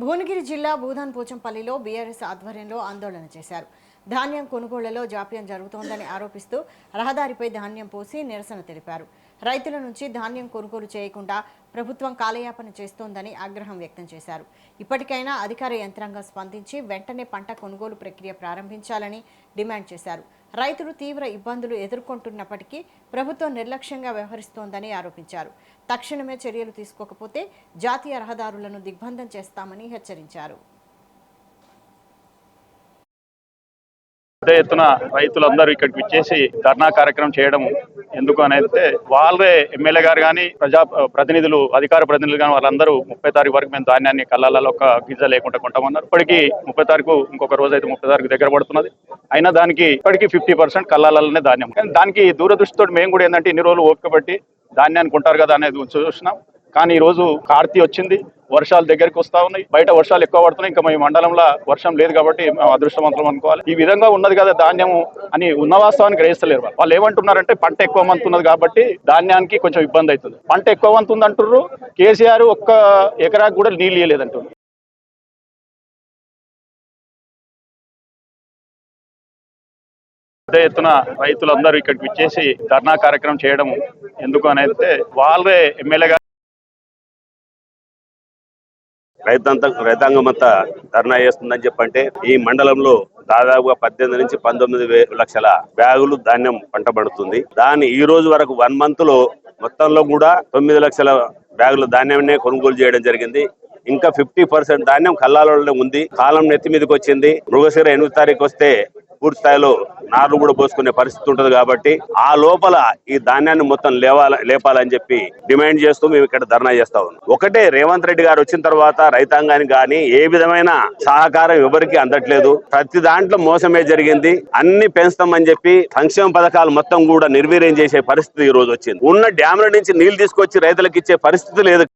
భువనగిరి జిల్లా భూదాన్ పోచంపల్లిలో బీఆర్ఎస్ ఆధ్వర్యంలో ఆందోళన చేశారు. ధాన్యం కొనుగోళ్లలో జాప్యం జరుగుతోందని ఆరోపిస్తూ రహదారిపై ధాన్యం పోసి నిరసన తెలిపారు. రైతుల నుంచి ధాన్యం కొనుగోలు చేయకుండా ప్రభుత్వం కాలయాపన చేస్తోందని ఆగ్రహం వ్యక్తం చేశారు. ఇప్పటికైనా అధికార యంత్రాంగం స్పందించి వెంటనే పంట కొనుగోలు ప్రక్రియ ప్రారంభించాలని డిమాండ్ చేశారు. రైతులు తీవ్ర ఇబ్బందులు ఎదుర్కొంటున్నప్పటికీ ప్రభుత్వం నిర్లక్ష్యంగా వ్యవహరిస్తోందని ఆరోపించారు. తక్షణమే చర్యలు తీసుకోకపోతే జాతీయ రహదారులను దిగ్బంధం చేస్తామని హెచ్చరించారు. పెద్ద ఎత్తున రైతులందరూ ఇక్కడికి వచ్చేసి ధర్నా కార్యక్రమం చేయడం ఎందుకు అనేది వాళ్ళే ఎమ్మెల్యే గారు కానీ ప్రతినిధులు అధికార ప్రతినిధులు కానీ వాళ్ళందరూ 30 తారీఖు వరకు మేము ధాన్యాన్ని కళ్ళాలలో ఒక గిజ్జ లేకుండా కొంటామన్నారు. ఇప్పటికీ 30 తారీఖు ఇంకొక రోజు అయితే 30 తారీఖు దగ్గర పడుతున్నది. అయినా దానికి ఇప్పటికీ 50% కళ్ళాలలోనే ధాన్యం. దానికి దూరదృష్టితో మేము కూడా ఏంటంటే ఇన్ని రోజులు ఓపిక పట్టి ధాన్యాన్ని కొంటారు కదా అనేది చూస్తున్నాం. కానీ ఈ రోజు కార్తీ వచ్చింది, వర్షాలు దగ్గరికి వస్తా ఉన్నాయి, బయట వర్షాలు ఎక్కువ పడుతున్నాయి. ఇంకా ఈ మండలంలో వర్షం లేదు కాబట్టి మేము అదృష్టవంతులం అనుకోవాలి. ఈ విధంగా ఉన్నది కదా ధాన్యము అని ఉన్న వాస్తవాన్ని గ్రహిస్తలేరు. వాళ్ళు ఏమంటున్నారంటే పంట ఎక్కువ మంత్ ఉన్నది కాబట్టి ధాన్యానికి కొంచెం ఇబ్బంది అవుతుంది. పంట ఎక్కువ మంత్ ఉంది అంటున్నారు. కేసీఆర్ ఒక్క ఎకరాకు కూడా నీళ్ళు ఇవ్వలేదంటున్నారు. పెద్ద ఎత్తున రైతులందరూ ఇక్కడికి వచ్చేసి ధర్నా కార్యక్రమం చేయడం ఎందుకు అనేది వాళ్ళే ఎమ్మెల్యే గారు రైతాంగం అంతా ధర్నా చేస్తుందని చెప్పంటే ఈ మండలంలో దాదాపుగా 18 నుంచి 19 లక్షల బ్యాగులు ధాన్యం పంట పడుతుంది. దాన్ని ఈ రోజు వరకు 1 మంత్ లో మొత్తంలో కూడా 9 లక్షల బ్యాగుల ధాన్యాన్ని కొనుగోలు చేయడం జరిగింది. ఇంకా 50% ధాన్యం కల్లాలలో ఉంది. కాలం నెత్తి మీదకి వచ్చింది. మృగశిర 8 తారీఖు వస్తే పూర్తి స్థాయిలో నార్లు కూడా పోసుకునే పరిస్థితి ఉంటుంది. కాబట్టి ఆ లోపల ఈ ధాన్యాన్ని మొత్తం లేపాలని చెప్పి డిమాండ్ చేస్తూ మేము ఇక్కడ ధర్నా చేస్తా ఉన్నాం. ఒకటే, రేవంత్ రెడ్డి గారు వచ్చిన తర్వాత రైతాంగానికి కానీ ఏ విధమైన సహకారం ఎవరికి అందట్లేదు. ప్రతి దాంట్లో మోసమే జరిగింది. అన్ని పెంచుతామని చెప్పి సంక్షేమ పథకాలు మొత్తం కూడా నిర్వీర్యం చేసే పరిస్థితి ఈ రోజు వచ్చింది. ఉన్న డ్యామ్ల నుంచి నీళ్లు తీసుకొచ్చి రైతులకు ఇచ్చే పరిస్థితి లేదు.